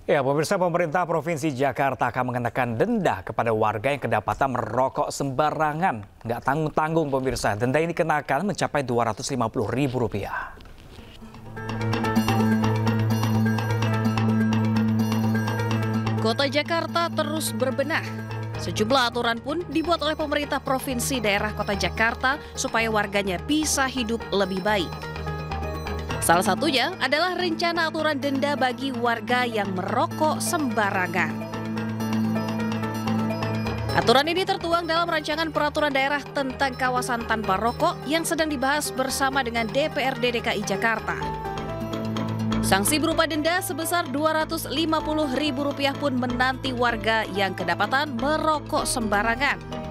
Ya, pemirsa, pemerintah Provinsi Jakarta akan mengenakan denda kepada warga yang kedapatan merokok sembarangan. Nggak tanggung-tanggung, pemirsa. Denda ini dikenakan mencapai Rp250.000. Kota Jakarta terus berbenah. Sejumlah aturan pun dibuat oleh pemerintah provinsi daerah Kota Jakarta supaya warganya bisa hidup lebih baik. Salah satunya adalah rencana aturan denda bagi warga yang merokok sembarangan. Aturan ini tertuang dalam rancangan peraturan daerah tentang kawasan tanpa rokok yang sedang dibahas bersama dengan DPRD DKI Jakarta. Sanksi berupa denda sebesar Rp250.000 pun menanti warga yang kedapatan merokok sembarangan.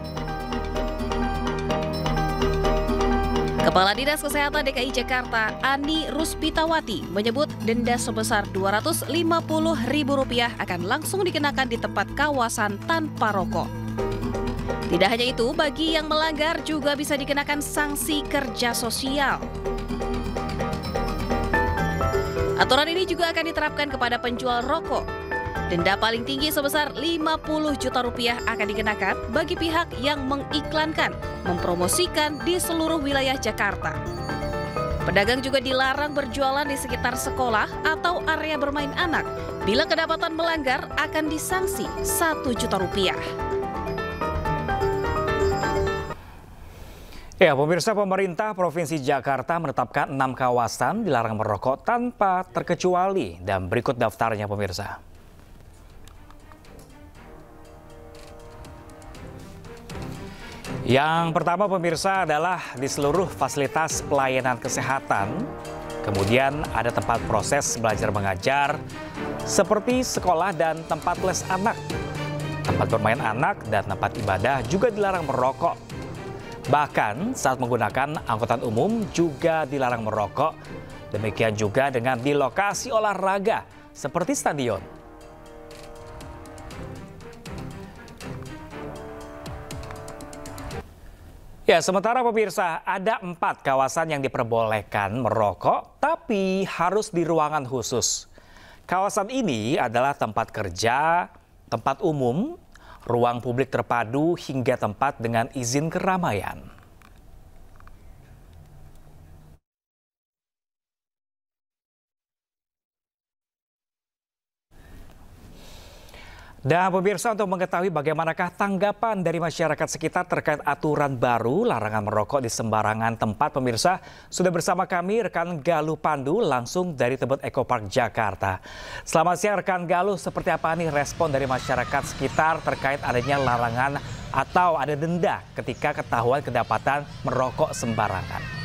Kepala Dinas Kesehatan DKI Jakarta, Ani Ruspitawati, menyebut denda sebesar Rp250.000 akan langsung dikenakan di tempat kawasan tanpa rokok. Tidak hanya itu, bagi yang melanggar juga bisa dikenakan sanksi kerja sosial. Aturan ini juga akan diterapkan kepada penjual rokok. Denda paling tinggi sebesar Rp50 juta akan dikenakan bagi pihak yang mengiklankan, mempromosikan di seluruh wilayah Jakarta. Pedagang juga dilarang berjualan di sekitar sekolah atau area bermain anak. Bila kedapatan melanggar, akan disanksi Rp1 juta. Ya, pemirsa, pemerintah Provinsi Jakarta menetapkan 6 kawasan dilarang merokok tanpa terkecuali. Dan berikut daftarnya, pemirsa. Yang pertama, pemirsa, adalah di seluruh fasilitas pelayanan kesehatan. Kemudian ada tempat proses belajar mengajar seperti sekolah dan tempat les anak. Tempat bermain anak dan tempat ibadah juga dilarang merokok. Bahkan saat menggunakan angkutan umum juga dilarang merokok. Demikian juga dengan di lokasi olahraga seperti stadion. Ya, sementara pemirsa, ada 4 kawasan yang diperbolehkan merokok, tapi harus di ruangan khusus. Kawasan ini adalah tempat kerja, tempat umum, ruang publik terpadu, hingga tempat dengan izin keramaian. Dan pemirsa, untuk mengetahui bagaimanakah tanggapan dari masyarakat sekitar terkait aturan baru larangan merokok di sembarangan tempat, pemirsa, sudah bersama kami rekan Galuh Pandu langsung dari Tebet Eco Park Jakarta. Selamat siang rekan Galuh, seperti apa nih respon dari masyarakat sekitar terkait adanya larangan atau ada denda ketika ketahuan kedapatan merokok sembarangan?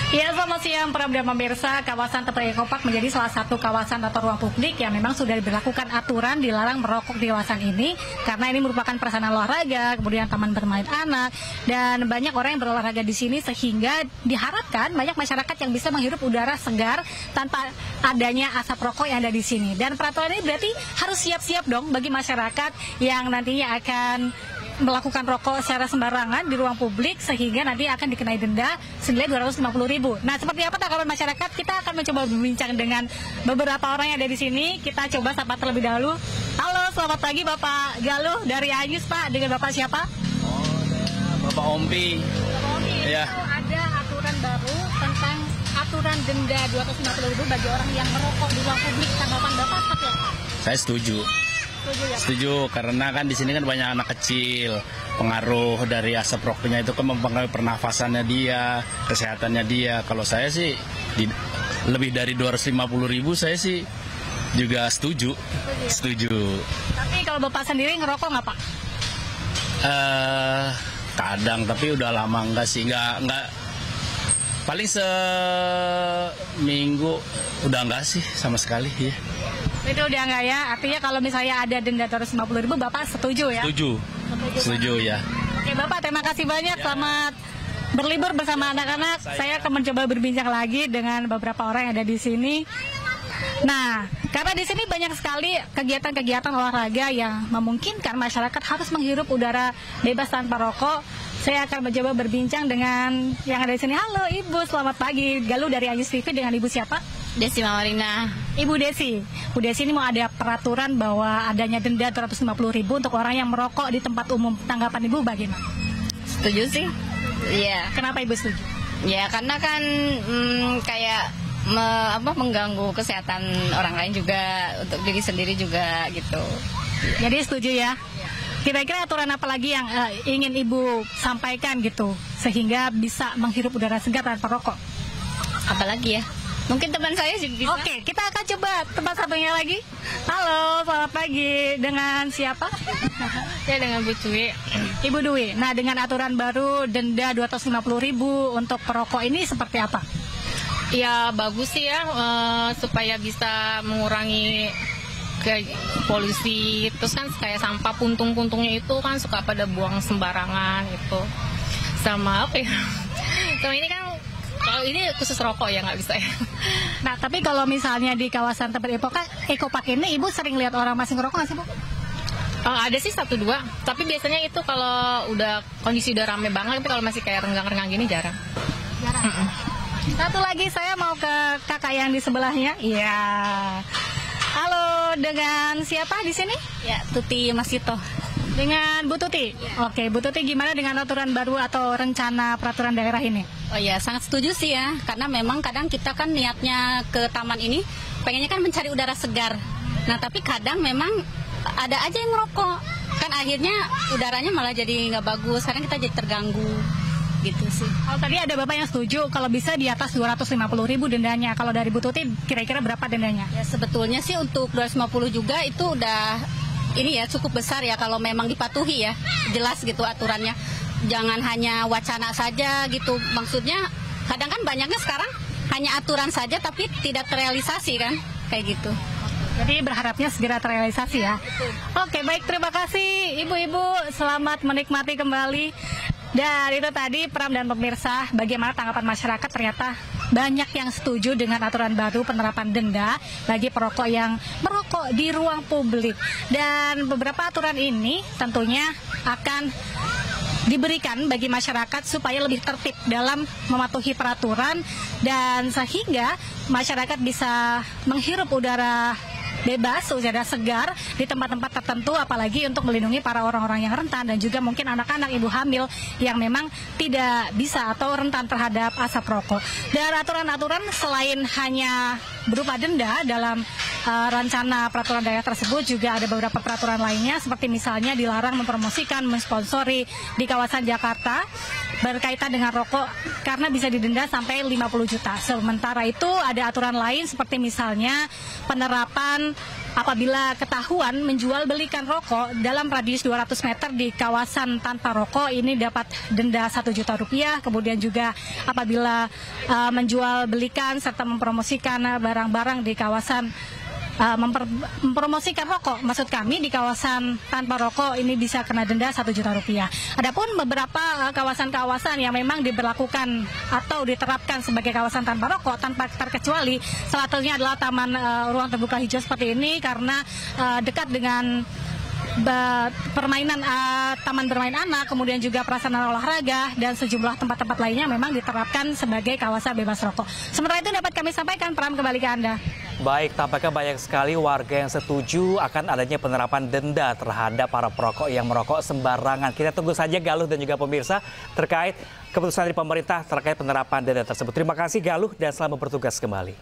Ya, selamat siang para pemirsa. Kawasan Tebet Eco Park menjadi salah satu kawasan atau ruang publik yang memang sudah diberlakukan aturan dilarang merokok di kawasan ini karena ini merupakan prasarana olahraga, kemudian taman bermain anak, dan banyak orang yang berolahraga di sini sehingga diharapkan banyak masyarakat yang bisa menghirup udara segar tanpa adanya asap rokok yang ada di sini. Dan peraturan ini berarti harus siap-siap dong bagi masyarakat yang nantinya akan melakukan rokok secara sembarangan di ruang publik sehingga nanti akan dikenai denda senilai Rp250.000. Nah, seperti apa tanggapan masyarakat? Kita akan mencoba berbincang dengan beberapa orang yang ada di sini. Kita coba sapa terlebih dahulu. Halo, selamat pagi Bapak Galuh dari Ayus, Pak. Dengan Bapak siapa? Oh, Bapak Ompi. Bapak Ompi. Ya. Ada aturan baru tentang aturan denda Rp250.000 bagi orang yang merokok di ruang publik. Tanggapan Bapak seperti apa? Saya setuju. Setuju, karena kan di sini kan banyak anak kecil, pengaruh dari asap rokoknya itu kan mempengaruhi pernafasannya dia, kesehatannya dia. Kalau saya sih lebih dari Rp250.000 saya sih juga setuju. Setuju. Tapi kalau Bapak sendiri ngerokok nggak, Pak? Kadang, tapi udah lama enggak sih, enggak. Paling seminggu udah enggak sih sama sekali ya. Itu udah enggak ya? Artinya kalau misalnya ada denda Rp250.000, Bapak setuju ya? Setuju ya. Oke Bapak, terima kasih banyak. Selamat berlibur bersama anak-anak. Saya akan mencoba berbincang lagi dengan beberapa orang yang ada di sini. Nah, karena di sini banyak sekali kegiatan-kegiatan olahraga yang memungkinkan masyarakat harus menghirup udara bebas tanpa rokok. Saya akan mencoba berbincang dengan yang ada di sini. Halo Ibu, selamat pagi. Galuh dari Ayus TV, dengan Ibu siapa? Desi Mawarina. Ibu Desi ini mau ada peraturan bahwa adanya denda 250.000 untuk orang yang merokok di tempat umum. Tanggapan Ibu bagaimana? Setuju sih. Iya. Kenapa Ibu setuju? Ya karena kan kayak mengganggu kesehatan orang lain juga, untuk diri sendiri juga gitu. Jadi setuju ya? Kira-kira aturan apa lagi yang ingin Ibu sampaikan gitu sehingga bisa menghirup udara segar tanpa rokok? Apalagi ya? Mungkin teman saya juga bisa. Oke, kita akan coba tempat satunya lagi. Halo, selamat pagi. Dengan siapa? Ya dengan Bu Dwi. Ibu Dwi. Nah, dengan aturan baru denda 250.000 untuk perokok ini seperti apa? Ya bagus sih ya, supaya bisa mengurangi kayak polusi. Terus kan kayak sampah puntung-puntungnya itu kan suka pada buang sembarangan gitu. Sama apa ya? Sama ini kan, kalau ini khusus rokok ya nggak bisa ya. Nah, tapi kalau misalnya di kawasan tempat Ekopark ini, Ibu sering lihat orang masih ngerokok nggak sih, Bu? Ada sih 1-2, tapi biasanya itu kalau udah kondisi udah rame banget, tapi kalau masih kayak renggang-renggang gini jarang. Jarang. Satu lagi saya mau ke kakak yang di sebelahnya. Iya. Halo, dengan siapa di sini? Ya, Tuti Masito. Dengan Bu Tuti. Oke, Bu Tuti, gimana dengan aturan baru atau rencana peraturan daerah ini? Oh ya, sangat setuju sih ya, karena memang kadang kita kan niatnya ke taman ini pengennya kan mencari udara segar. Nah, tapi kadang memang ada aja yang ngerokok. Kan akhirnya udaranya malah jadi nggak bagus, karena kita jadi terganggu. Gitu sih. Kalau tadi ada Bapak yang setuju kalau bisa di atas 250.000 dendanya. Kalau dari Bu Tuti kira-kira berapa dendanya? Ya sebetulnya sih untuk 250 juga itu udah ini ya cukup besar ya kalau memang dipatuhi ya. Jelas gitu aturannya. Jangan hanya wacana saja gitu. Maksudnya kadang kan banyaknya sekarang hanya aturan saja tapi tidak terrealisasi kan. Kayak gitu. Jadi berharapnya segera terrealisasi ya. Oke, baik, terima kasih Ibu-ibu. Selamat menikmati kembali. Dan itu tadi Pram dan pemirsa, bagaimana tanggapan masyarakat. Ternyata banyak yang setuju dengan aturan baru penerapan denda bagi perokok yang merokok di ruang publik. Dan beberapa aturan ini tentunya akan diberikan bagi masyarakat supaya lebih tertib dalam mematuhi peraturan dan sehingga masyarakat bisa menghirup udara bebas, udara segar di tempat-tempat tertentu, apalagi untuk melindungi para orang-orang yang rentan dan juga mungkin anak-anak, ibu hamil yang memang tidak bisa atau rentan terhadap asap rokok. Dan aturan-aturan selain hanya berupa denda dalam rencana peraturan daerah tersebut juga ada beberapa peraturan lainnya seperti misalnya dilarang mempromosikan, mensponsori di kawasan Jakarta berkaitan dengan rokok karena bisa didenda sampai 50 juta. Sementara itu ada aturan lain seperti misalnya penerapan apabila ketahuan menjual belikan rokok dalam radius 200 meter di kawasan tanpa rokok ini dapat denda 1 juta rupiah. Kemudian juga apabila menjual belikan serta mempromosikan barang-barang di kawasan mempromosikan rokok, maksud kami di kawasan tanpa rokok ini bisa kena denda 1 juta rupiah. Adapun beberapa kawasan-kawasan yang memang diberlakukan atau diterapkan sebagai kawasan tanpa rokok tanpa terkecuali, salah satunya adalah taman ruang terbuka hijau seperti ini karena dekat dengan permainan taman bermain anak, kemudian juga prasarana olahraga dan sejumlah tempat-tempat lainnya memang diterapkan sebagai kawasan bebas rokok. Sementara itu dapat kami sampaikan, Pram, kembali ke Anda. Baik, tampaknya banyak sekali warga yang setuju akan adanya penerapan denda terhadap para perokok yang merokok sembarangan. Kita tunggu saja Galuh dan juga pemirsa terkait keputusan dari pemerintah terkait penerapan denda tersebut. Terima kasih Galuh dan selamat bertugas kembali.